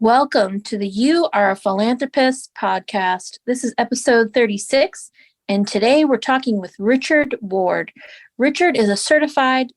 Welcome to the You Are a Philanthropist podcast. This is episode 36, and today we're talking with Richard Ward. Richard is a certified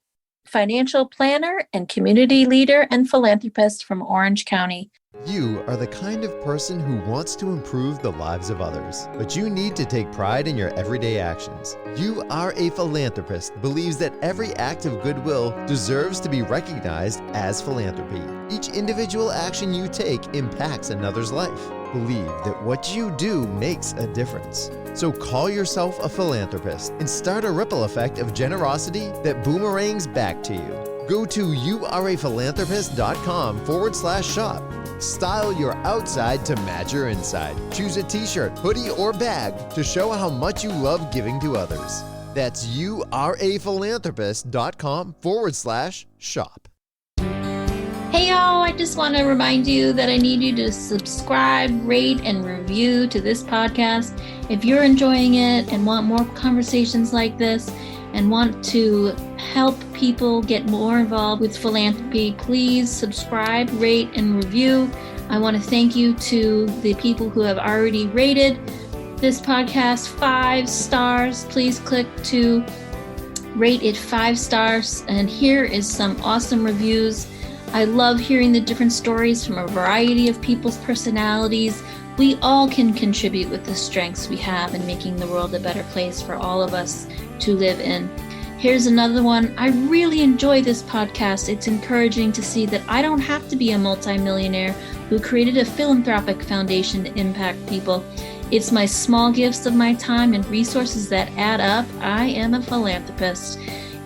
financial planner and community leader and philanthropist from Orange County. You are the kind of person who wants to improve the lives of others, but you need to take pride in your everyday actions. You Are a Philanthropist believes that every act of goodwill deserves to be recognized as philanthropy. Each individual action you take impacts another's life. Believe that what you do makes a difference. So call yourself a philanthropist and start a ripple effect of generosity that boomerangs back to you. Go to youareaphilanthropist.com/shop. Style your outside to match your inside. Choose a t-shirt, hoodie, or bag to show how much you love giving to others. That's youareaphilanthropist.com/shop. Hey y'all, I just want to remind you that I need you to subscribe, rate, and review to this podcast. If you're enjoying it and want more conversations like this and want to help people get more involved with philanthropy, please subscribe, rate, and review. I want to thank you to the people who have already rated this podcast 5 stars. Please click to rate it 5 stars. And here is some awesome reviews. I love hearing the different stories from a variety of people's personalities. We all can contribute with the strengths we have in making the world a better place for all of us to live in. Here's another one. I really enjoy this podcast. It's encouraging to see that I don't have to be a multimillionaire who created a philanthropic foundation to impact people. It's my small gifts of my time and resources that add up. I am a philanthropist.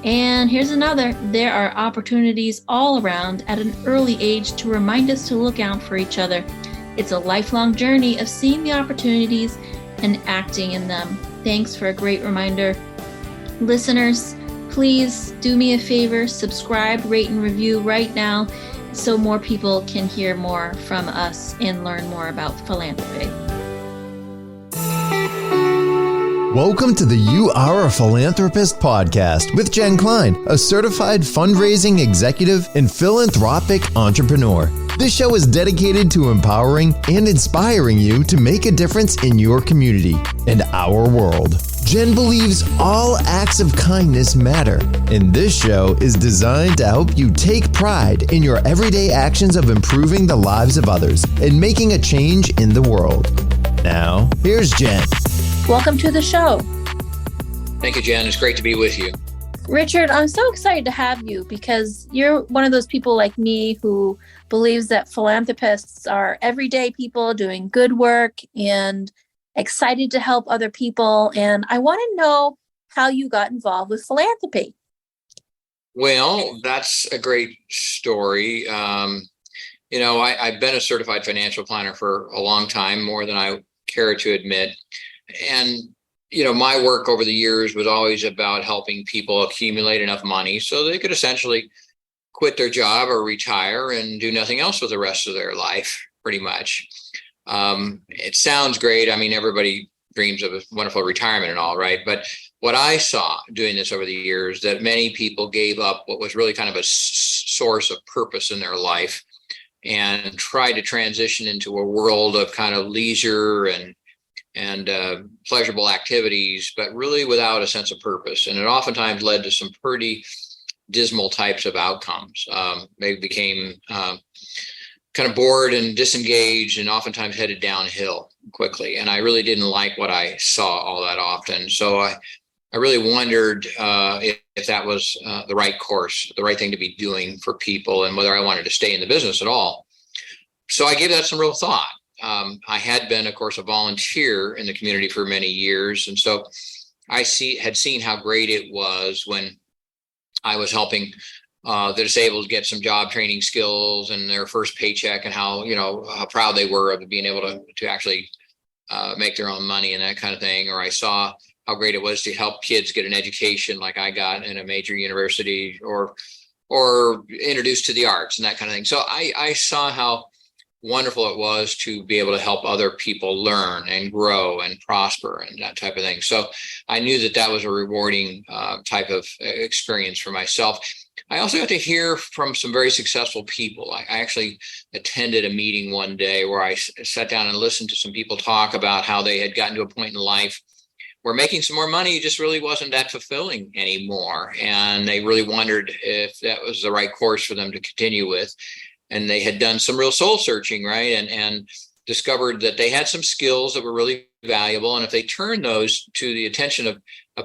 And here's another. There are opportunities all around at an early age to remind us to look out for each other. It's a lifelong journey of seeing the opportunities and acting in them. Thanks for a great reminder. Listeners, please do me a favor, subscribe, rate, and review right now so more people can hear more from us and learn more about philanthropy. Welcome to the You Are a Philanthropist podcast with Jen Klein, a certified fundraising executive and philanthropic entrepreneur. This show is dedicated to empowering and inspiring you to make a difference in your community and our world. Jen believes all acts of kindness matter, and this show is designed to help you take pride in your everyday actions of improving the lives of others and making a change in the world. Now, here's Jen. Welcome to the show. Thank you, Jen. It's great to be with you. Richard, I'm so excited to have you because you're one of those people like me who believes that philanthropists are everyday people doing good work and excited to help other people. And I want to know how you got involved with philanthropy. Well, that's a great story. I've been a certified financial planner for a long time, more than I care to admit. And, my work over the years was always about helping people accumulate enough money so they could essentially quit their job or retire and do nothing else with the rest of their life, pretty much. It sounds great. I mean, everybody dreams of a wonderful retirement and all, right? But what I saw doing this over the years, that many people gave up what was really kind of a source of purpose in their life and tried to transition into a world of kind of leisure and pleasurable activities, but really without a sense of purpose. And it oftentimes led to some pretty dismal types of outcomes. They became kind of bored and disengaged and oftentimes headed downhill quickly. And I really didn't like what I saw all that often. So I really wondered if that was the right course, the right thing to be doing for people, and whether I wanted to stay in the business at all. So I gave that some real thought. I had been, of course, a volunteer in the community for many years. And so I had seen how great it was when I was helping the disabled get some job training skills and their first paycheck, and how proud they were of being able to actually make their own money and that kind of thing. Or I saw how great it was to help kids get an education like I got in a major university, or introduced to the arts and that kind of thing. So I saw how wonderful it was to be able to help other people learn and grow and prosper and that type of thing. So I knew that was a rewarding type of experience for myself. I also got to hear from some very successful people. I actually attended a meeting one day where I sat down and listened to some people talk about how they had gotten to a point in life where making some more money just really wasn't that fulfilling anymore. And they really wondered if that was the right course for them to continue with. And they had done some real soul searching, right? And discovered that they had some skills that were really valuable. And if they turned those to the attention of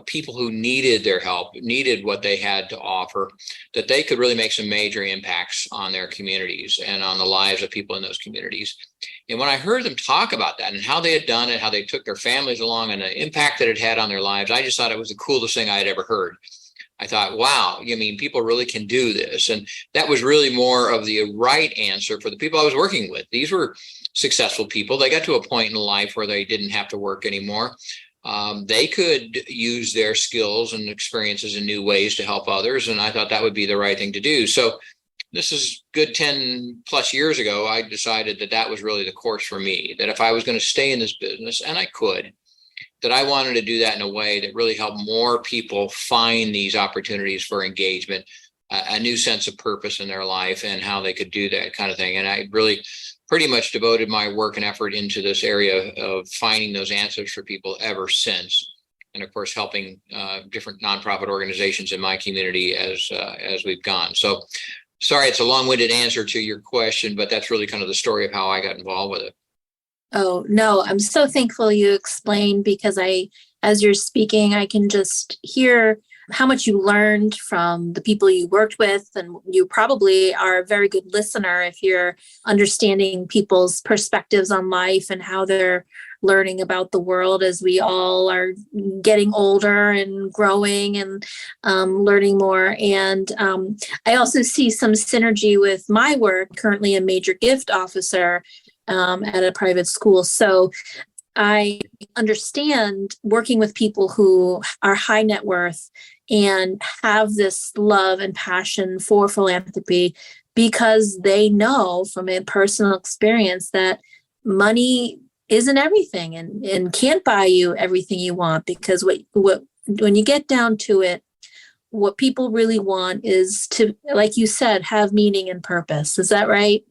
people who needed their help, needed what they had to offer, that they could really make some major impacts on their communities and on the lives of people in those communities. And when I heard them talk about that and how they had done it, how they took their families along and the impact that it had on their lives, I just thought it was the coolest thing I had ever heard. I thought, wow, I mean, people really can do this. And that was really more of the right answer for the people I was working with. These were successful people. They got to a point in life where they didn't have to work anymore. They could use their skills and experiences in new ways to help others. And I thought that would be the right thing to do. So this is good 10 plus years ago. I decided that that was really the course for me, that if I was going to stay in this business, and I could, that I wanted to do that in a way that really helped more people find these opportunities for engagement, a new sense of purpose in their life and how they could do that kind of thing. And I really pretty much devoted my work and effort into this area of finding those answers for people ever since. And of course, helping different nonprofit organizations in my community as we've gone. So sorry, it's a long-winded answer to your question, but that's really kind of the story of how I got involved with it. Oh, no, I'm so thankful you explained, because as you're speaking, I can just hear how much you learned from the people you worked with. And you probably are a very good listener if you're understanding people's perspectives on life and how they're learning about the world as we all are getting older and growing and learning more. And I also see some synergy with my work, currently a major gift officer at a private school. So I understand working with people who are high net worth and have this love and passion for philanthropy, because they know from a personal experience that money isn't everything and can't buy you everything you want, because what when you get down to it, what people really want is to, like you said, have meaning and purpose. Is that right?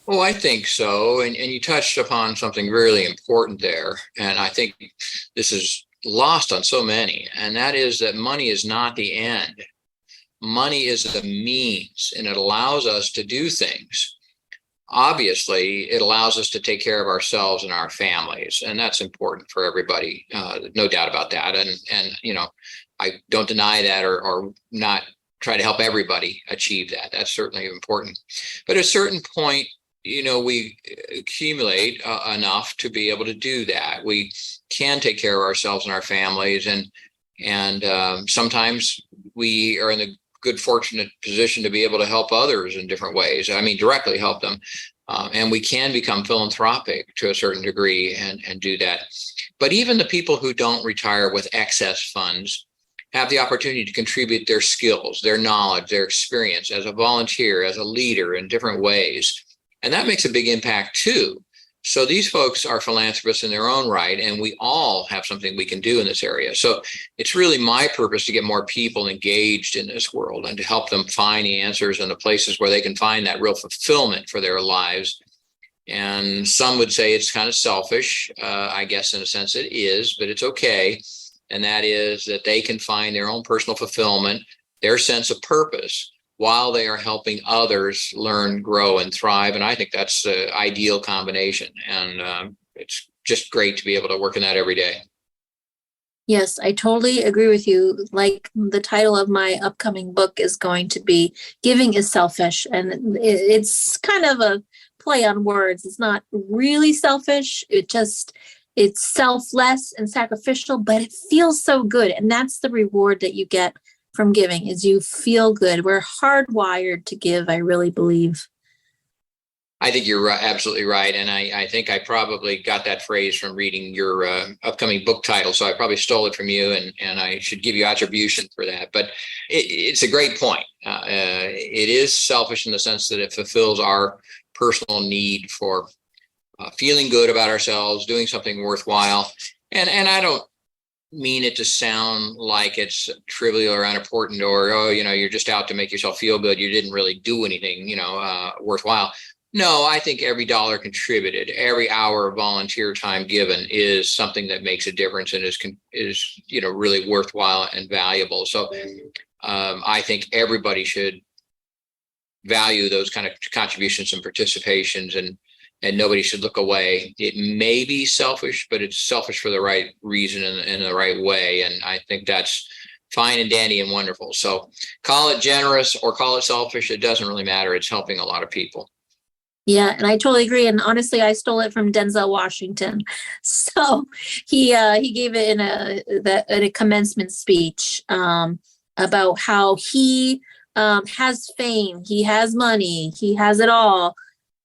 Oh, I think so. And you touched upon something really important there. And I think this is lost on so many. And that is that money is not the end. Money is the means, and it allows us to do things. Obviously, it allows us to take care of ourselves and our families. And that's important for everybody. No doubt about that. And you know, I don't deny that or not try to help everybody achieve that. That's certainly important. But at a certain point, you know, we accumulate enough to be able to do that. We can take care of ourselves and our families, and sometimes we are in the good, fortunate position to be able to help others in different ways. I mean, directly help them, and we can become philanthropic to a certain degree and do that. But even the people who don't retire with excess funds have the opportunity to contribute their skills, their knowledge, their experience as a volunteer, as a leader in different ways. And that makes a big impact too. So these folks are philanthropists in their own right, and we all have something we can do in this area. So it's really my purpose to get more people engaged in this world and to help them find the answers and the places where they can find that real fulfillment for their lives. And some would say it's kind of selfish. I guess in a sense it is, but it's okay. And that is that they can find their own personal fulfillment, their sense of purpose, while they are helping others learn, grow, and thrive. And I think that's the ideal combination. And it's just great to be able to work in that every day. Yes, I totally agree with you. Like the title of my upcoming book is going to be Giving is Selfish. And it's kind of a play on words. It's not really selfish. It's selfless and sacrificial, but it feels so good. And that's the reward that you get from giving, is you feel good. We're hardwired to give, I really believe. I think you're absolutely right. And I think I probably got that phrase from reading your upcoming book title. So I probably stole it from you, and I should give you attribution for that. But it's a great point. It is selfish in the sense that it fulfills our personal need for feeling good about ourselves, doing something worthwhile. And I don't mean it to sound like it's trivial or unimportant, or, oh, you're just out to make yourself feel good. You didn't really do anything, worthwhile. No, I think every dollar contributed, every hour of volunteer time given is something that makes a difference and is really worthwhile and valuable. So I think everybody should value those kind of contributions and participations, and nobody should look away. It may be selfish, but it's selfish for the right reason and in the right way. And I think that's fine and dandy and wonderful. So call it generous or call it selfish. It doesn't really matter. It's helping a lot of people. Yeah, and I totally agree. And honestly, I stole it from Denzel Washington. So he gave it in a commencement speech about how he has fame, he has money, he has it all.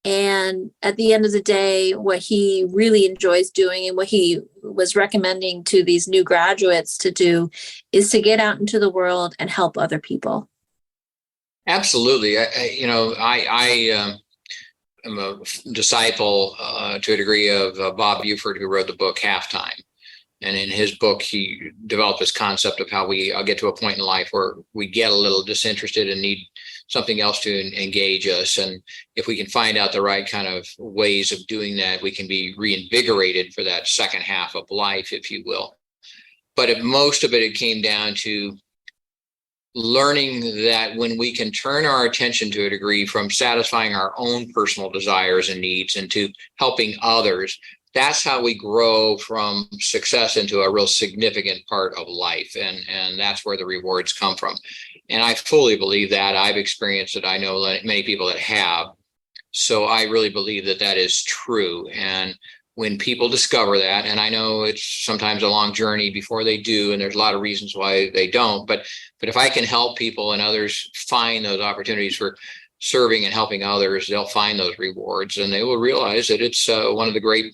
And at the end of the day, what he really enjoys doing and what he was recommending to these new graduates to do is to get out into the world and help other people. Absolutely. I am a disciple to a degree of Bob Buford, who wrote the book Halftime. And in his book, he developed this concept of how we get to a point in life where we get a little disinterested and need something else to engage us. And if we can find out the right kind of ways of doing that, we can be reinvigorated for that second half of life, if you will. But most of it came down to learning that when we can turn our attention to a degree from satisfying our own personal desires and needs into helping others, that's how we grow from success into a real significant part of life. And that's where the rewards come from. And I fully believe that. I've experienced it. I know many people that have. So I really believe that that is true. And when people discover that, and I know it's sometimes a long journey before they do, and there's a lot of reasons why they don't, but if I can help people and others find those opportunities for serving and helping others, they'll find those rewards, and they will realize that it's one of the great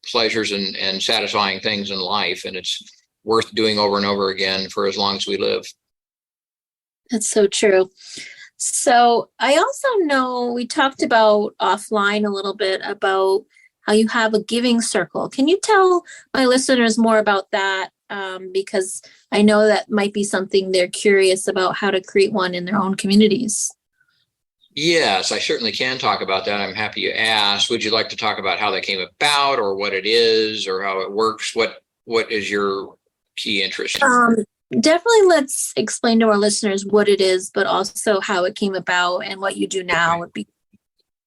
pleasures and satisfying things in life, and it's worth doing over and over again for as long as we live. That's so true. So I also know we talked about offline a little bit about how you have a giving circle. Can you tell my listeners more about that? Because I know that might be something they're curious about, how to create one in their own communities. Yes, I certainly can talk about that. I'm happy you asked. Would you like to talk about how that came about, or what it is, or how it works? What is your key interest? Definitely let's explain to our listeners what it is, but also how it came about and what you do now would be.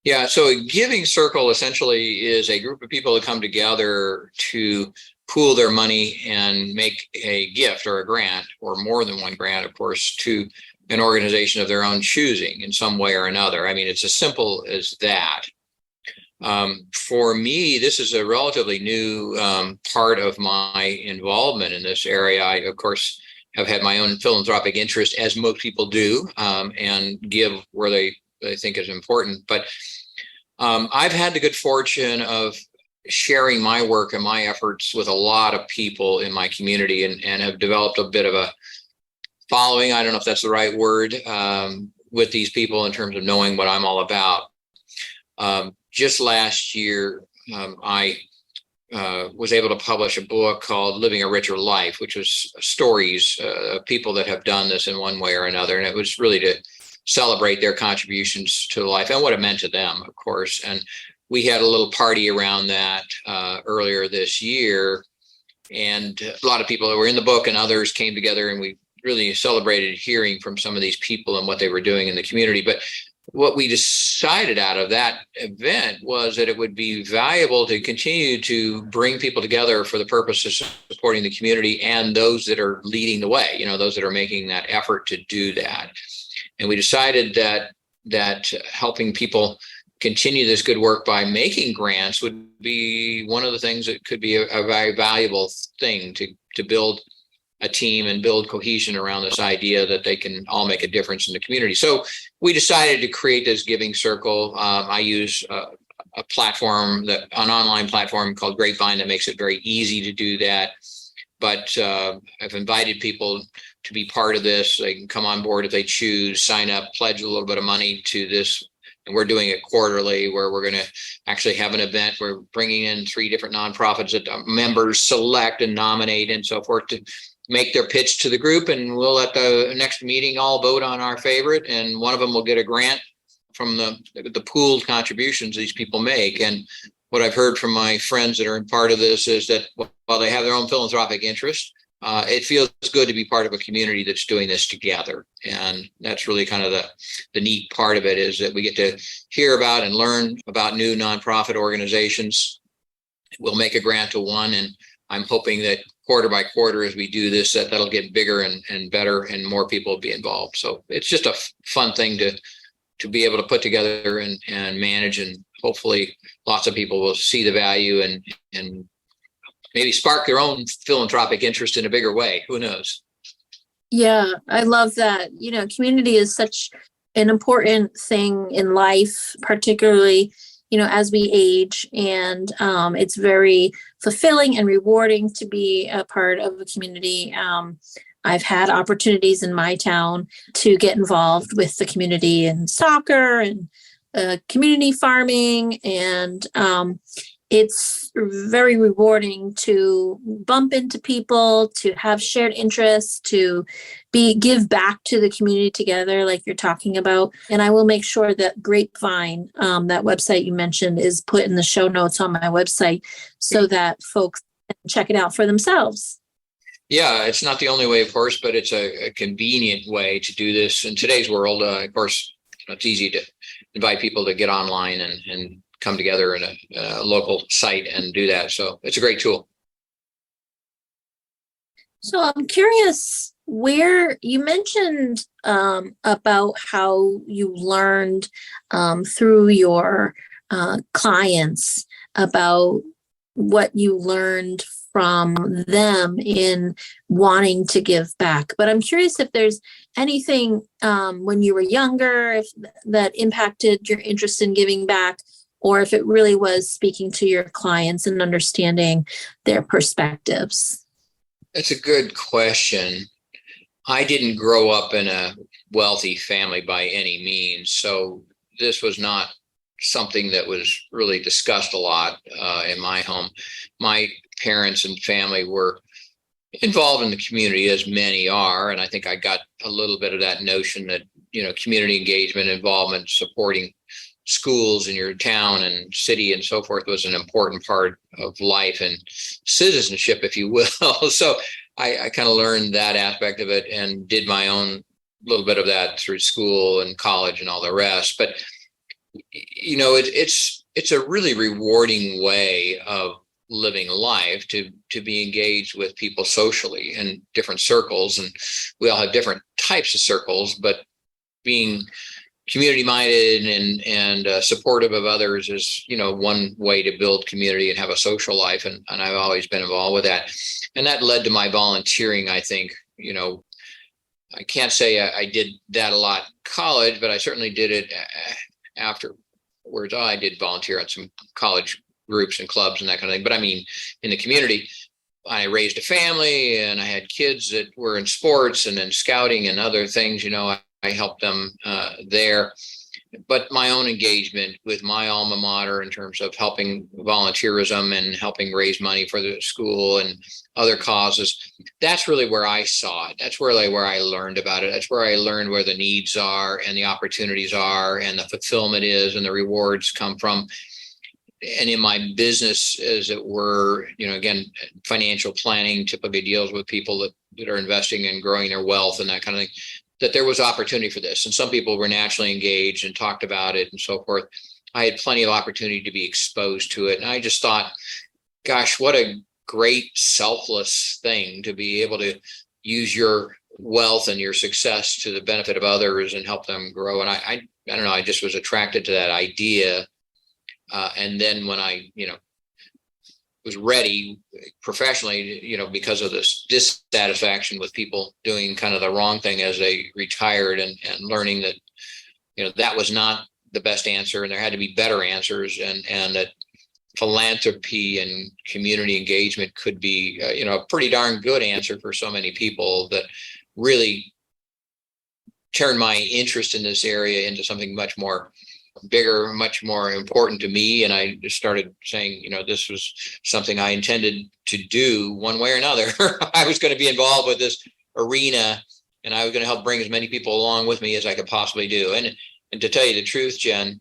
Yeah, so a giving circle essentially is a group of people that come together to pool their money and make a gift or a grant, or more than one grant, of course, to an organization of their own choosing in some way or another. I mean, it's as simple as that. For me, this is a relatively new part of my involvement in this area. I, of course, have had my own philanthropic interest, as most people do, and give where they think is important. But I've had the good fortune of sharing my work and my efforts with a lot of people in my community, and have developed a bit of a following, I don't know if that's the right word, with these people in terms of knowing what I'm all about. Just last year, I was able to publish a book called Living a Richer Life, which was stories of people that have done this in one way or another. And it was really to celebrate their contributions to life and what it meant to them, of course. And we had a little party around that earlier this year. And a lot of people that were in the book and others came together, and we really celebrated hearing from some of these people and what they were doing in the community. But what we decided out of that event was that it would be valuable to continue to bring people together for the purpose of supporting the community and those that are leading the way, those that are making that effort to do that. And we decided that helping people continue this good work by making grants would be one of the things that could be a very valuable thing to build a team and build cohesion around this idea that they can all make a difference in the community. So we decided to create this giving circle. I use a platform, an online platform called Grapevine, that makes it very easy to do that. But I've invited people to be part of this. They can come on board if they choose, sign up, pledge a little bit of money to this And we're doing it quarterly, where we're going to actually have an event. We're bringing in 3 different nonprofits that members select and nominate and so forth to make their pitch to the group. And we'll at the next meeting all vote on our favorite. And one of them will get a grant from the pooled contributions these people make. And what I've heard from my friends that are in part of this is that while they have their own philanthropic interest, it feels good to be part of a community that's doing this together. And that's really kind of the neat part of it, is that we get to hear about and learn about new nonprofit organizations. We'll make a grant to one, and I'm hoping that quarter by quarter as we do this, that'll get bigger and better and more people will be involved. So it's just a fun thing to be able to put together and manage, and hopefully lots of people will see the value and maybe spark their own philanthropic interest in a bigger way. Who knows? Yeah, I love that. Community is such an important thing in life, particularly, as we age. And it's very fulfilling and rewarding to be a part of a community. I've had opportunities in my town to get involved with the community in soccer and community farming. And it's very rewarding to bump into people, to have shared interests, to give back to the community together, like you're talking about. And I will make sure that Grapevine, that website you mentioned, is put in the show notes on my website so that folks can check it out for themselves. Yeah, it's not the only way, of course, but it's a convenient way to do this in today's world. Of course, it's easy to invite people to get online and come together in a local site and do that. So it's a great tool. So I'm curious, where you mentioned about how you learned through your clients about what you learned from them in wanting to give back. But I'm curious if there's anything when you were younger that impacted your interest in giving back, or if it really was speaking to your clients and understanding their perspectives. That's a good question. I didn't grow up in a wealthy family by any means, so this was not something that was really discussed a lot in my home. My parents and family were involved in the community, as many are, and I think I got a little bit of that notion that, community engagement, involvement, supporting schools in your town and city and so forth was an important part of life and citizenship, if you will. So I kind of learned that aspect of it and did my own little bit of that through school and college and all the rest. But it's a really rewarding way of living life to be engaged with people socially in different circles, and we all have different types of circles, but being community minded and supportive of others is one way to build community and have a social life, and I've always been involved with that, and that led to my volunteering. I think I can't say I did that a lot in college, but I certainly did it afterwards. I did volunteer at some college groups and clubs and that kind of thing, but I mean in the community. I raised a family and I had kids that were in sports and in scouting and other things. I helped them there, but my own engagement with my alma mater in terms of helping volunteerism and helping raise money for the school and other causes, that's really where I saw it. That's where I learned about it. That's where I learned where the needs are and the opportunities are and the fulfillment is and the rewards come from. And in my business, as it were, again, financial planning typically deals with people that are investing and growing their wealth and that kind of thing, that there was opportunity for this. And some people were naturally engaged and talked about it and so forth. I had plenty of opportunity to be exposed to it. And I just thought, gosh, what a great selfless thing to be able to use your wealth and your success to the benefit of others and help them grow. And I don't know, I just was attracted to that idea. And then when I, was ready professionally, because of this dissatisfaction with people doing kind of the wrong thing as they retired and learning that, that was not the best answer and there had to be better answers and that philanthropy and community engagement could be, a pretty darn good answer for so many people, that really turned my interest in this area into something much more bigger, much more important to me. And I just started saying, this was something I intended to do one way or another. I was going to be involved with this arena, and I was going to help bring as many people along with me as I could possibly do. And to tell you the truth, Jen,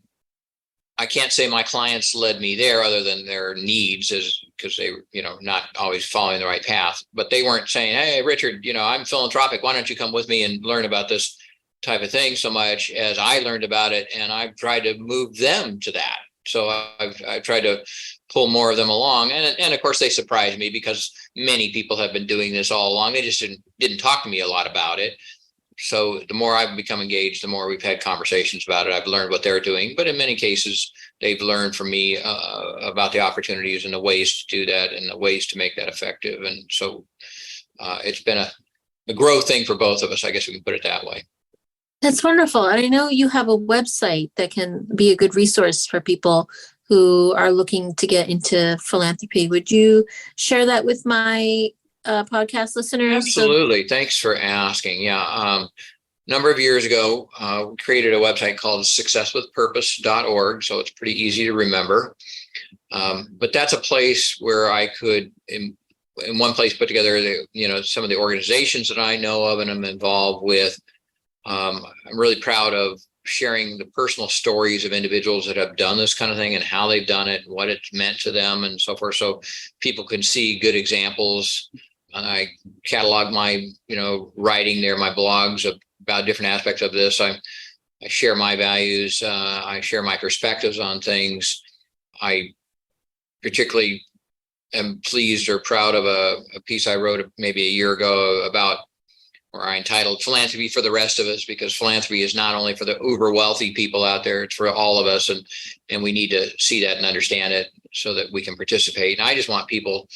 I can't say my clients led me there other than their needs, because they, not always following the right path. But they weren't saying, hey, Richard, I'm philanthropic. Why don't you come with me and learn about this type of thing, so much as I learned about it. And I've tried to move them to that. So I've tried to pull more of them along. And of course, they surprised me, because many people have been doing this all along. They just didn't talk to me a lot about it. So the more I've become engaged, the more we've had conversations about it. I've learned what they're doing, but in many cases, they've learned from me about the opportunities and the ways to do that and the ways to make that effective. And so it's been a growth thing for both of us. I guess we can put it that way. That's wonderful. And I know you have a website that can be a good resource for people who are looking to get into philanthropy. Would you share that with my podcast listeners? Absolutely. Thanks for asking. Yeah. A number of years ago, we created a website called successwithpurpose.org. So it's pretty easy to remember. But that's a place where I could, in one place, put together some of the organizations that I know of and I'm involved with. I'm really proud of sharing the personal stories of individuals that have done this kind of thing and how they've done it and what it's meant to them and so forth. So people can see good examples. I catalog my, writing there, my blogs about different aspects of this. I share my values. I share my perspectives on things. I particularly am pleased or proud of a piece I wrote maybe a year ago about, or I entitled Philanthropy for the Rest of Us, because philanthropy is not only for the uber wealthy people out there, it's for all of us. And we need to see that and understand it so that we can participate. And I just want people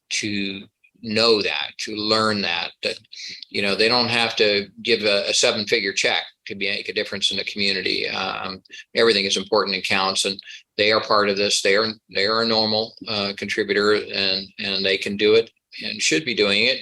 to know that, to learn that they don't have to give a 7-figure check to make a difference in the community. Everything is important and counts, and they are part of this. They are a normal contributor, and they can do it and should be doing it.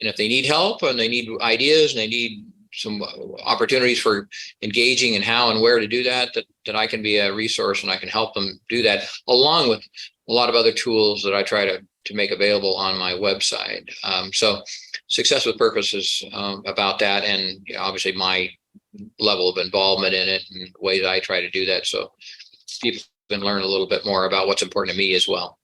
And if they need help and they need ideas and they need some opportunities for engaging and how and where to do that I can be a resource and I can help them do that, along with a lot of other tools that I try to make available on my website. So Success with Purpose is about that, and obviously my level of involvement in it and ways I try to do that, so people can learn a little bit more about what's important to me as well.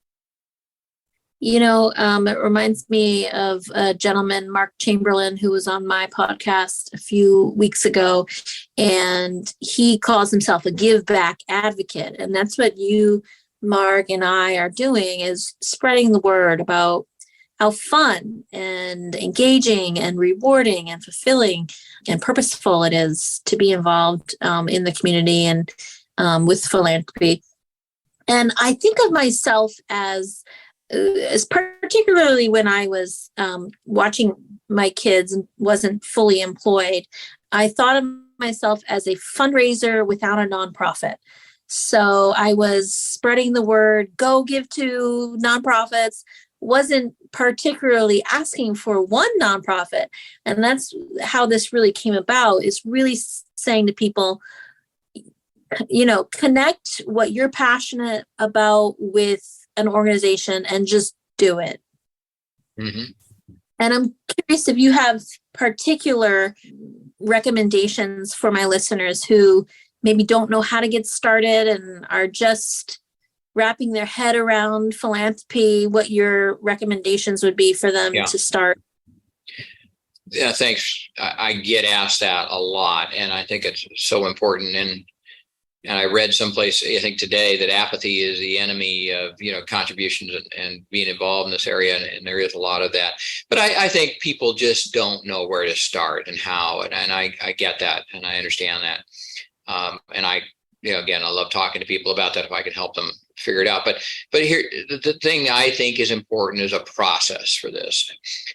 It reminds me of a gentleman, Mark Chamberlain, who was on my podcast a few weeks ago, and he calls himself a give back advocate. And that's what you, Mark, and I are doing, is spreading the word about how fun and engaging and rewarding and fulfilling and purposeful it is to be involved in the community and with philanthropy. And I think of myself as particularly when I was watching my kids and wasn't fully employed, I thought of myself as a fundraiser without a nonprofit. So I was spreading the word, go give to nonprofits, wasn't particularly asking for one nonprofit. And that's how this really came about, is really saying to people, connect what you're passionate about with an organization and just do it. Mm-hmm. And I'm curious if you have particular recommendations for my listeners who maybe don't know how to get started and are just wrapping their head around philanthropy, what your recommendations would be for them to start. Yeah, thanks. I get asked that a lot, and I think it's so important. And I read someplace, I think today, that apathy is the enemy of, contributions and being involved in this area. And there is a lot of that. But I think people just don't know where to start and how. And I get that. And I understand that. And I love talking to people about that if I can help them figure it out. But here, the thing I think is important is a process for this.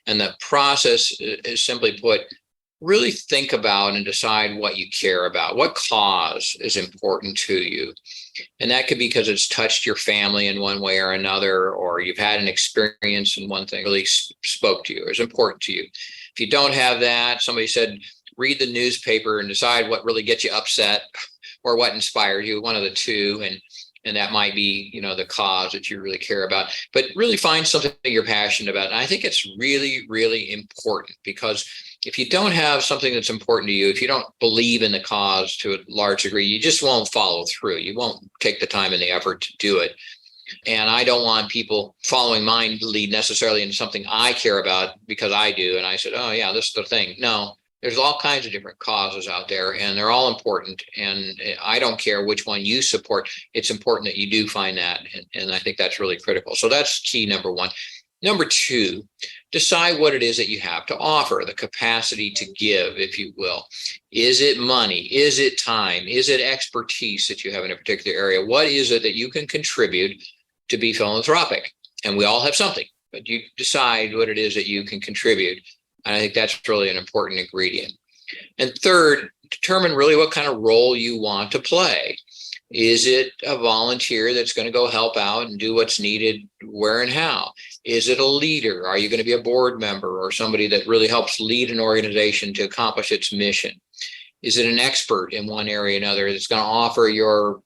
And the process is, simply put, really think about and decide what you care about, what cause is important to you. And that could be because it's touched your family in one way or another, or you've had an experience in one thing really spoke to you or is important to you. If you don't have that, somebody said, read the newspaper and decide what really gets you upset, or what inspires you, one of the two. And that might be, the cause that you really care about, but really find something that you're passionate about. And I think it's really, really important, because if you don't have something that's important to you, if you don't believe in the cause to a large degree, you just won't follow through. You won't take the time and the effort to do it. And I don't want people following my lead necessarily in something I care about because I do. And I said, oh yeah, this is the thing. No, there's all kinds of different causes out there, and they're all important. And I don't care which one you support. It's important that you do find that. And I think that's really critical. So that's key number one. Number two, decide what it is that you have to offer, the capacity to give, if you will. Is it money? Is it time? Is it expertise that you have in a particular area? What is it that you can contribute to be philanthropic? And we all have something, but you decide what it is that you can contribute. And I think that's really an important ingredient. And third, determine really what kind of role you want to play. Is it a volunteer that's going to go help out and do what's needed, where and how? Is it a leader? Are you going to be a board member or somebody that really helps lead an organization to accomplish its mission? Is it an expert in one area or another that's going to offer your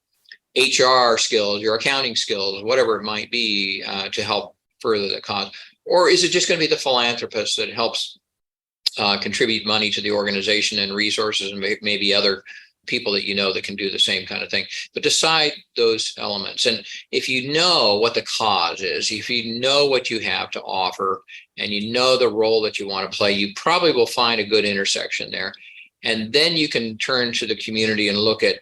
HR skills, your accounting skills, whatever it might be, to help further the cause? Or is it just going to be the philanthropist that helps contribute money to the organization and resources and maybe other people that that can do the same kind of thing? But decide those elements. And if you know what the cause is, if you know what you have to offer, and you know the role that you want to play, you probably will find a good intersection there. And then you can turn to the community and look at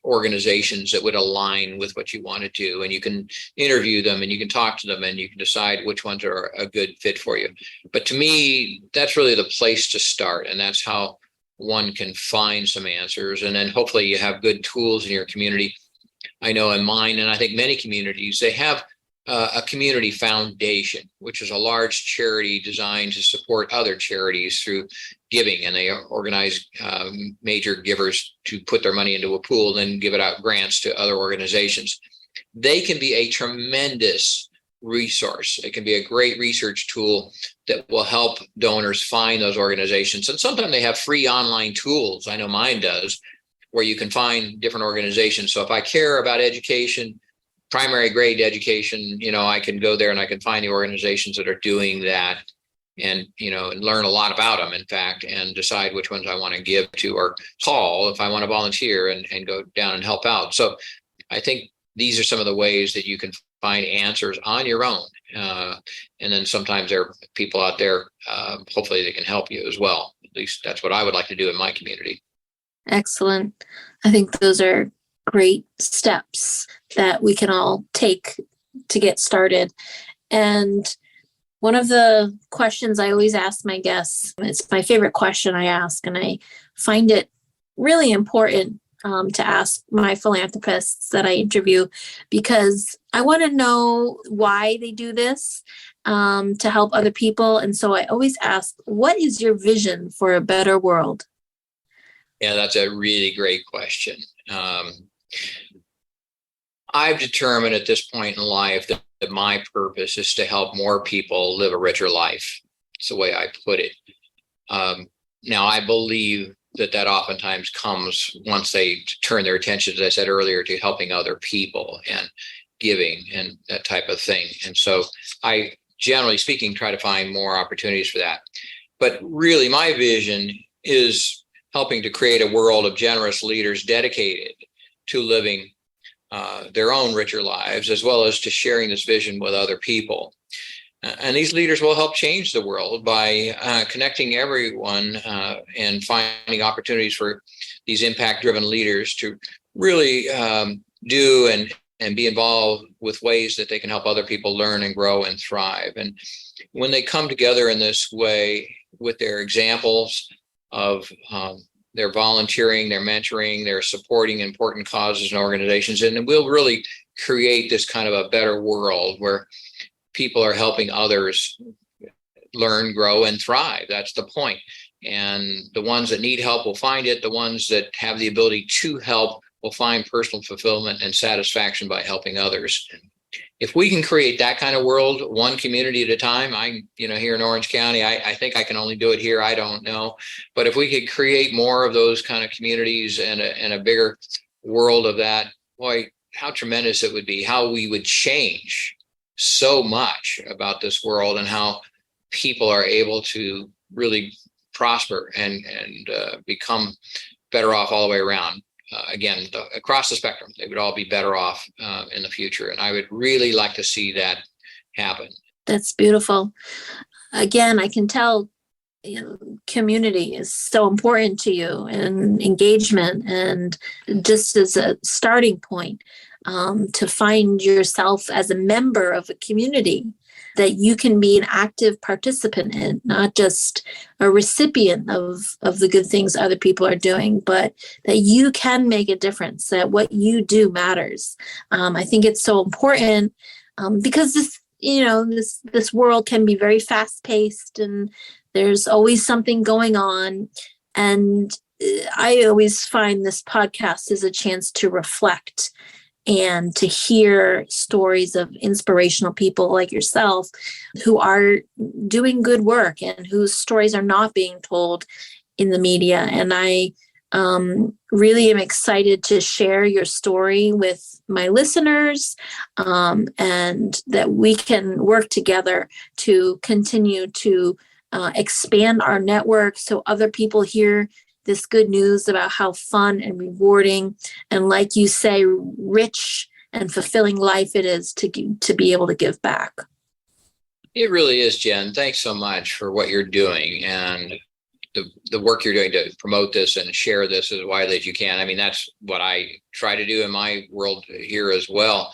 organizations that would align with what you want to do. And you can interview them, and you can talk to them, and you can decide which ones are a good fit for you. But to me, that's really the place to start. And that's how one can find some answers. And then hopefully you have good tools in your community. I know in mine, and I think many communities, they have a community foundation, which is a large charity designed to support other charities through giving. And they organize major givers to put their money into a pool and then give it out grants to other organizations. They can be a tremendous resource. It can be a great research tool that will help donors find those organizations. And sometimes they have free online tools. I know mine does, where you can find different organizations. So if I care about education, primary grade education, I can go there and I can find the organizations that are doing that, and and learn a lot about them, in fact, and decide which ones I want to give to, or call if I want to volunteer and go down and help out. So I think these are some of the ways that you can find answers on your own. And then sometimes there are people out there, hopefully they can help you as well. At least that's what I would like to do in my community. Excellent. I think those are great steps that we can all take to get started. And one of the questions I always ask my guests, it's my favorite question I ask, and I find it really important to ask my philanthropists that I interview, because I want to know why they do this to help other people. And so I always ask, what is your vision for a better world? Yeah, that's a really great question. I've determined at this point in life that my purpose is to help more people live a richer life. It's the way I put it. Now, I believe that oftentimes comes once they turn their attention, as I said earlier, to helping other people and giving and that type of thing. And so I, generally speaking, try to find more opportunities for that. But really, my vision is helping to create a world of generous leaders dedicated to living their own richer lives, as well as to sharing this vision with other people. And these leaders will help change the world by connecting everyone and finding opportunities for these impact-driven leaders to really do and be involved with ways that they can help other people learn and grow and thrive. And when they come together in this way with their examples of their volunteering, their mentoring, their supporting important causes and organizations, and we'll really create this kind of a better world where people are helping others learn, grow, and thrive. That's the point. And the ones that need help will find it. The ones that have the ability to help will find personal fulfillment and satisfaction by helping others. If we can create that kind of world, one community at a time, here in Orange County, I think I can only do it here. I don't know. But if we could create more of those kind of communities and a bigger world of that, boy, how tremendous it would be, how we would change so much about this world and how people are able to really prosper and become better off all the way around. Again, across the spectrum, they would all be better off in the future. And I would really like to see that happen. That's beautiful. Again, I can tell, community is so important to you, and engagement, and just as a starting point, to find yourself as a member of a community that you can be an active participant in, not just a recipient of the good things other people are doing, but that you can make a difference, that what you do matters. I think it's so important because this world can be very fast paced, and there's always something going on. And I always find this podcast is a chance to reflect and to hear stories of inspirational people like yourself who are doing good work and whose stories are not being told in the media. And I really am excited to share your story with my listeners, and that we can work together to continue to expand our network so other people hear this good news about how fun and rewarding and, like you say, rich and fulfilling life it is to be able to give back. It really is, Jen. Thanks so much for what you're doing and the work you're doing to promote this and share this as widely as you can. I mean, that's what I try to do in my world here as well.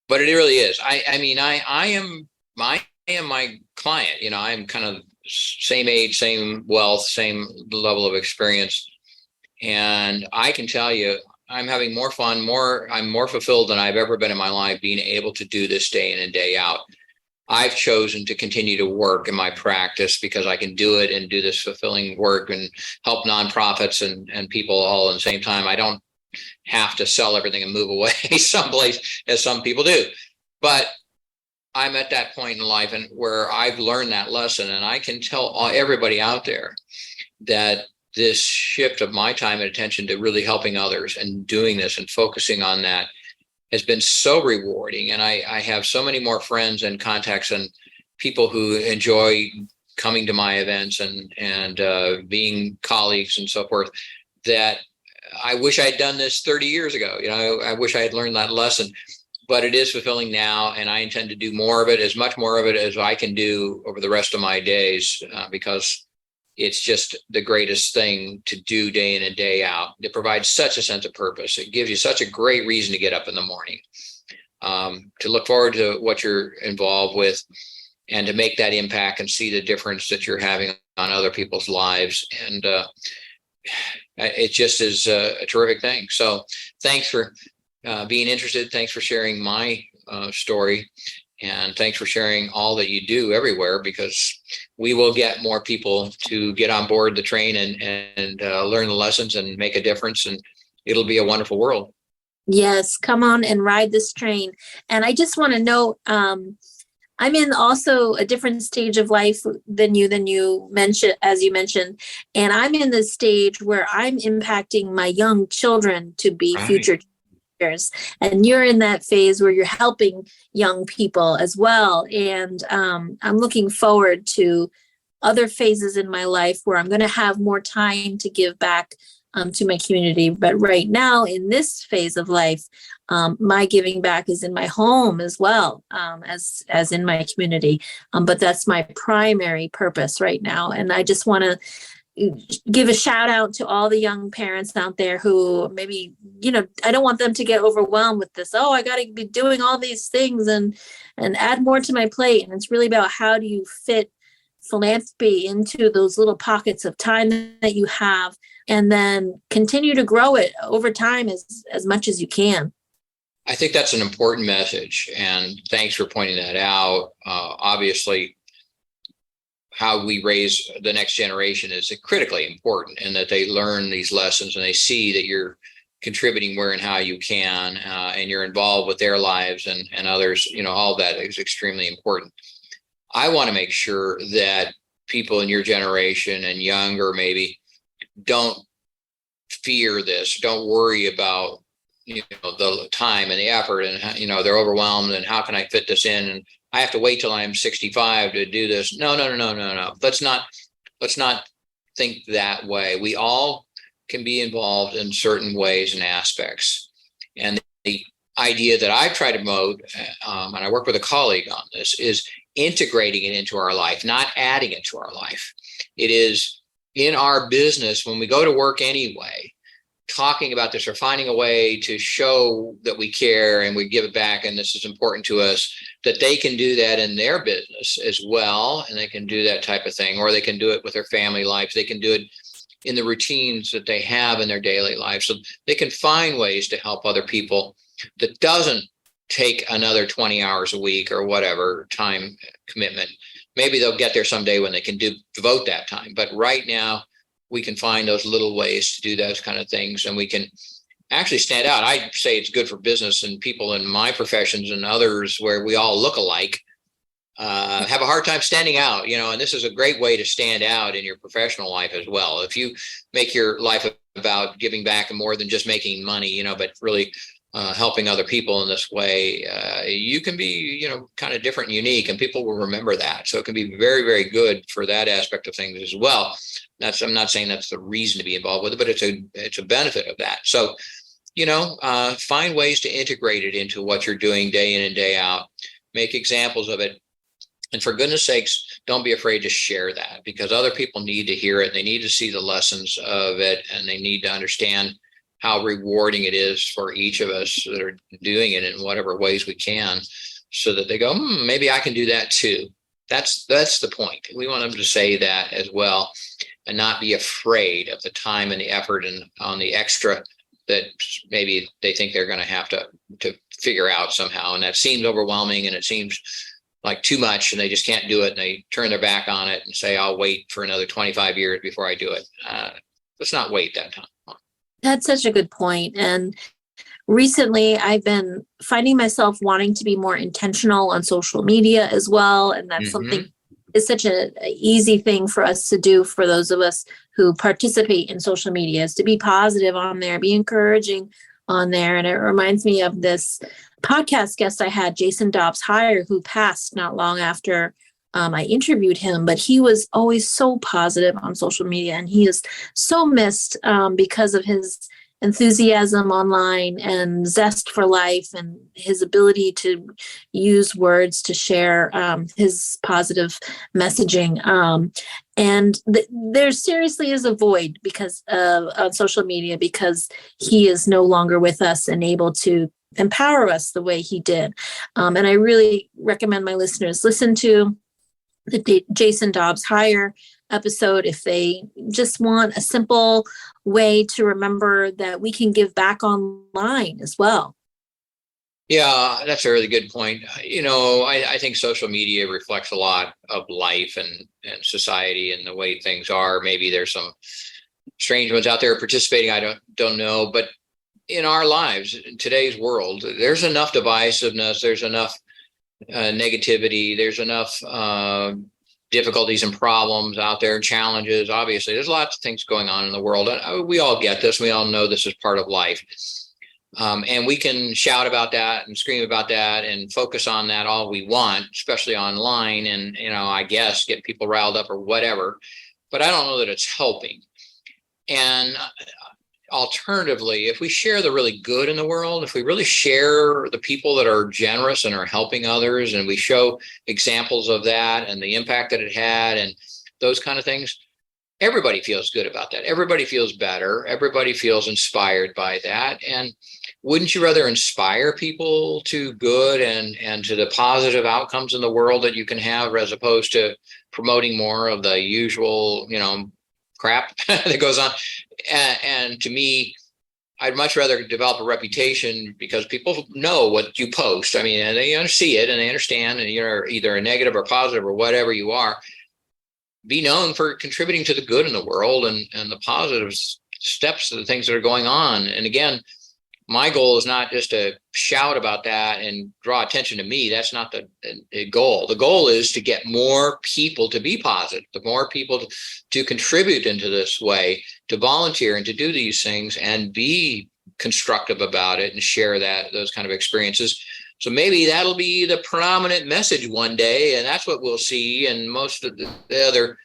But it really is. I am my client. I'm kind of same age, same wealth, same level of experience. And I can tell you, I'm having more fun, I'm more fulfilled than I've ever been in my life being able to do this day in and day out. I've chosen to continue to work in my practice because I can do it and do this fulfilling work and help nonprofits and people all at the same time. I don't have to sell everything and move away someplace as some people do. But I'm at that point in life and where I've learned that lesson, and I can tell everybody out there that this shift of my time and attention to really helping others and doing this and focusing on that has been so rewarding. And I have so many more friends and contacts and people who enjoy coming to my events and being colleagues and so forth, that I wish I'd done this 30 years ago. I wish I had learned that lesson. But it is fulfilling now, and I intend to do more of it, as much more of it as I can do over the rest of my days, because it's just the greatest thing to do day in and day out. It provides such a sense of purpose. It gives you such a great reason to get up in the morning, to look forward to what you're involved with, and to make that impact and see the difference that you're having on other people's lives. And it just is a terrific thing. So thanks for being interested. Thanks for sharing my story, and thanks for sharing all that you do everywhere, because we will get more people to get on board the train and learn the lessons and make a difference, and it'll be a wonderful world. Yes, come on and ride this train. And I just want to know, I'm in also a different stage of life than you mentioned, as you mentioned, and I'm in the stage where I'm impacting my young children to be future years. And you're in that phase where you're helping young people as well. And I'm looking forward to other phases in my life where I'm going to have more time to give back to my community. But right now, in this phase of life, my giving back is in my home as well, as in my community. But that's my primary purpose right now. And I just want to give a shout out to all the young parents out there who maybe, I don't want them to get overwhelmed with this. Oh, I got to be doing all these things and add more to my plate. And it's really about how do you fit philanthropy into those little pockets of time that you have, and then continue to grow it over time as much as you can. I think that's an important message. And thanks for pointing that out. Obviously, how we raise the next generation is critically important, and that they learn these lessons and they see that you're contributing where and how you can, and you're involved with their lives and others. All that is extremely important. I want to make sure that people in your generation and younger maybe don't fear this. Don't worry about, the time and the effort, and, they're overwhelmed, and how can I fit this in? And I have to wait till I'm 65 to do this. No. Let's not think that way. We all can be involved in certain ways and aspects. And the idea that I've tried to promote, and I work with a colleague on this, is integrating it into our life, not adding it to our life. It is in our business when we go to work anyway, talking about this or finding a way to show that we care and we give it back and this is important to us, that they can do that in their business as well. And they can do that type of thing, or they can do it with their family life. They can do it in the routines that they have in their daily life. So they can find ways to help other people that doesn't take another 20 hours a week or whatever time commitment. Maybe they'll get there someday when they can devote that time. But right now, we can find those little ways to do those kind of things, and we can actually stand out. I say it's good for business and people in my professions and others where we all look alike, have a hard time standing out, and this is a great way to stand out in your professional life as well. If you make your life about giving back and more than just making money, but really helping other people in this way, you can be, kind of different and unique, and people will remember that. So it can be very, very good for that aspect of things as well. I'm not saying that's the reason to be involved with it, but it's a benefit of that. So, find ways to integrate it into what you're doing day in and day out. Make examples of it. And for goodness sakes, don't be afraid to share that, because other people need to hear it. They need to see the lessons of it, and they need to understand how rewarding it is for each of us that are doing it in whatever ways we can, so that they go, maybe I can do that too. That's the point. We want them to say that as well, and not be afraid of the time and the effort and on the extra that maybe they think they're going to have to figure out somehow. And that seems overwhelming, and it seems like too much, and they just can't do it. And they turn their back on it and say, I'll wait for another 25 years before I do it. Let's not wait that time. That's such a good point. And recently I've been finding myself wanting to be more intentional on social media as well. And that's something, it's such an easy thing for us to do, for those of us who participate in social media, is to be positive on there, be encouraging on there. And it reminds me of this podcast guest I had, Jason Dobbs-Heyer, who passed not long after I interviewed him, but he was always so positive on social media, and he is so missed because of his enthusiasm online and zest for life and his ability to use words to share his positive messaging. And there seriously is a void because of social media, because he is no longer with us and able to empower us the way he did. And I really recommend my listeners listen to the Jason Dobbs-Heyer episode if they just want a simple way to remember that we can give back online as well. Yeah, that's a really good point. I think social media reflects a lot of life and society and the way things are. Maybe there's some strange ones out there participating. I don't know, but in our lives, in today's world, there's enough divisiveness. There's enough negativity. There's enough difficulties and problems out there, and challenges. Obviously, there's lots of things going on in the world. We all get this. We all know this is part of life. And we can shout about that and scream about that and focus on that all we want, especially online, and, I guess get people riled up or whatever. But I don't know that it's helping. And alternatively, if we share the really good in the world, if we really share the people that are generous and are helping others, and we show examples of that and the impact that it had and those kind of things, everybody feels good about that. Everybody feels better. Everybody feels inspired by that. And wouldn't you rather inspire people to good and to the positive outcomes in the world that you can have, as opposed to promoting more of the usual, crap that goes on? And to me, I'd much rather develop a reputation because people know what you post. I mean, and they see it and they understand, and you're either a negative or positive or whatever you are. Be known for contributing to the good in the world and the positive steps to the things that are going on. And again, my goal is not just to shout about that and draw attention to me. That's not the goal. The goal is to get more people to be positive, the more people to contribute into this way, to volunteer and to do these things and be constructive about it and share those kind of experiences. So maybe that'll be the predominant message one day, and that's what we'll see. And most of the other,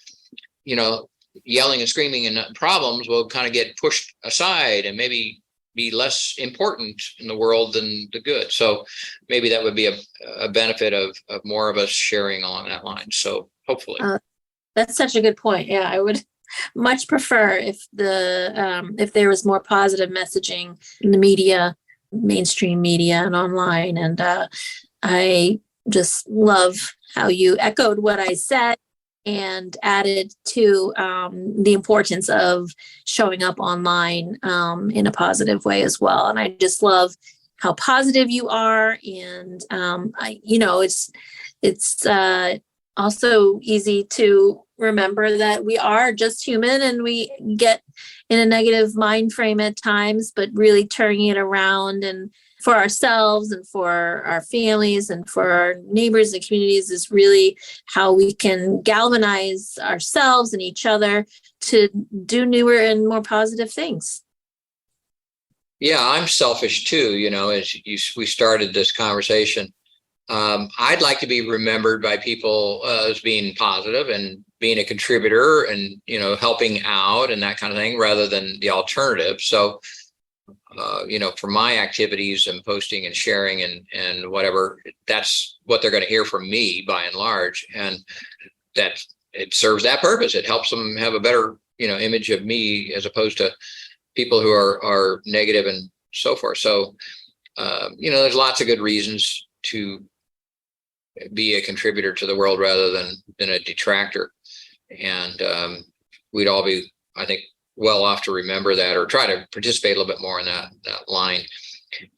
yelling and screaming and problems will kind of get pushed aside and maybe be less important in the world than the good. So maybe that would be a benefit of more of us sharing along that line. So hopefully. That's such a good point. Yeah, I would much prefer if if there was more positive messaging in the media, mainstream media and online. And I just love how you echoed what I said and added to the importance of showing up online in a positive way as well. And I just love how positive you are. And it's also easy to remember that we are just human and we get in a negative mind frame at times, but really turning it around and for ourselves and for our families and for our neighbors and communities is really how we can galvanize ourselves and each other to do newer and more positive things. Yeah, I'm selfish too. We started this conversation. I'd like to be remembered by people as being positive and being a contributor and, helping out and that kind of thing rather than the alternative. So, for my activities and posting and sharing and whatever, that's what they're going to hear from me by and large. And that it serves that purpose. It helps them have a better, image of me as opposed to people who are negative and so forth. So, there's lots of good reasons to be a contributor to the world rather than a detractor. And we'd all be, I think, well off to remember that or try to participate a little bit more in that line.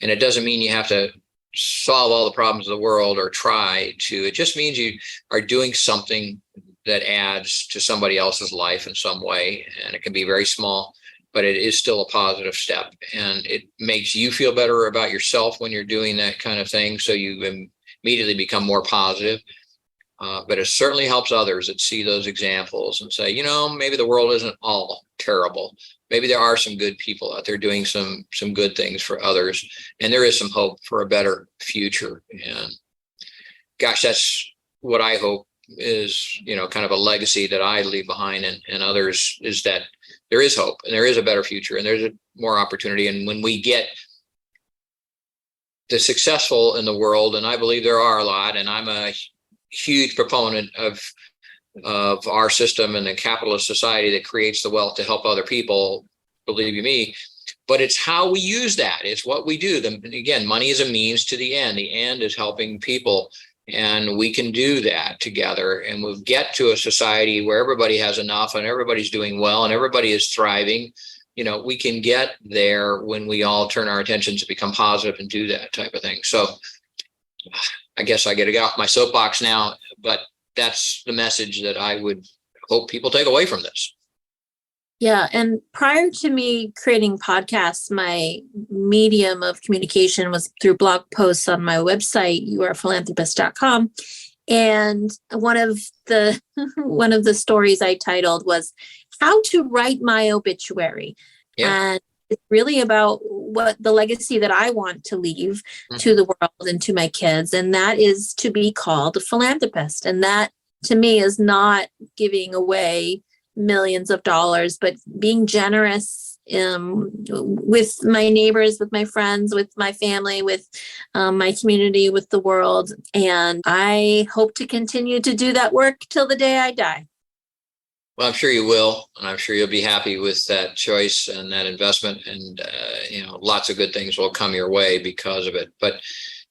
And it doesn't mean you have to solve all the problems of the world or try to. It just means you are doing something that adds to somebody else's life in some way. And it can be very small, but it is still a positive step. And it makes you feel better about yourself when you're doing that kind of thing. So you immediately become more positive. But it certainly helps others that see those examples and say, maybe the world isn't all terrible. Maybe there are some good people out there doing some good things for others. And there is some hope for a better future. And gosh, that's what I hope is, kind of a legacy that I leave behind and others is that there is hope and there is a better future and there's more opportunity. And when we get the successful in the world, and I believe there are a lot, and I'm a huge proponent of our system and the capitalist society that creates the wealth to help other people, believe you me, but it's how we use that. It's what we do. Again, money is a means to the end. The end is helping people, and we can do that together. And we'll get to a society where everybody has enough and everybody's doing well and everybody is thriving. We can get there when we all turn our attention to become positive and do that type of thing. So I guess I got to get off my soapbox now, but that's the message that I would hope people take away from this. Yeah. And prior to me creating podcasts, my medium of communication was through blog posts on my website, youarephilanthropist.com. And one of the stories I titled was How to Write My Obituary. Yeah. And it's really about what the legacy that I want to leave to the world and to my kids. And that is to be called a philanthropist. And that to me is not giving away millions of dollars, but being generous with my neighbors, with my friends, with my family, with my community, with the world. And I hope to continue to do that work till the day I die. Well, I'm sure you will, and I'm sure you'll be happy with that choice and that investment, and lots of good things will come your way because of it. But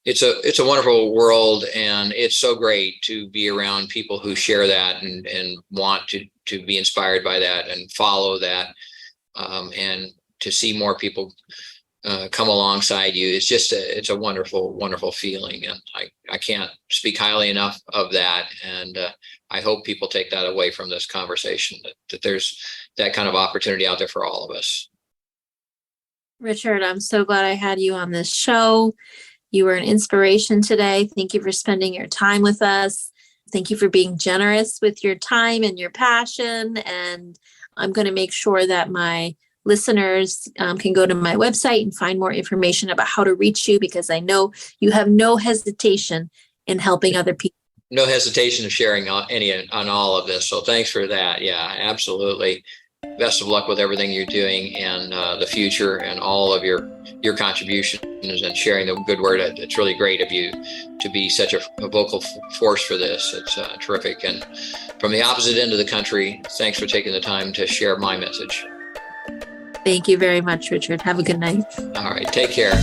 it's a wonderful world, and it's so great to be around people who share that and want to be inspired by that and follow that, and to see more people come alongside you. It's a wonderful, wonderful feeling, and I can't speak highly enough of that. And I hope people take that away from this conversation, that there's that kind of opportunity out there for all of us. Richard, I'm so glad I had you on this show. You were an inspiration today. Thank you for spending your time with us. Thank you for being generous with your time and your passion. And I'm going to make sure that my listeners can go to my website and find more information about how to reach you, because I know you have no hesitation in helping other people. No hesitation of sharing on all of this. So thanks for that. Yeah, absolutely. Best of luck with everything you're doing and the future and all of your contributions and sharing the good word. It's really great of you to be such a vocal force for this. It's terrific. And from the opposite end of the country, thanks for taking the time to share my message. Thank you very much, Richard. Have a good night. All right. Take care.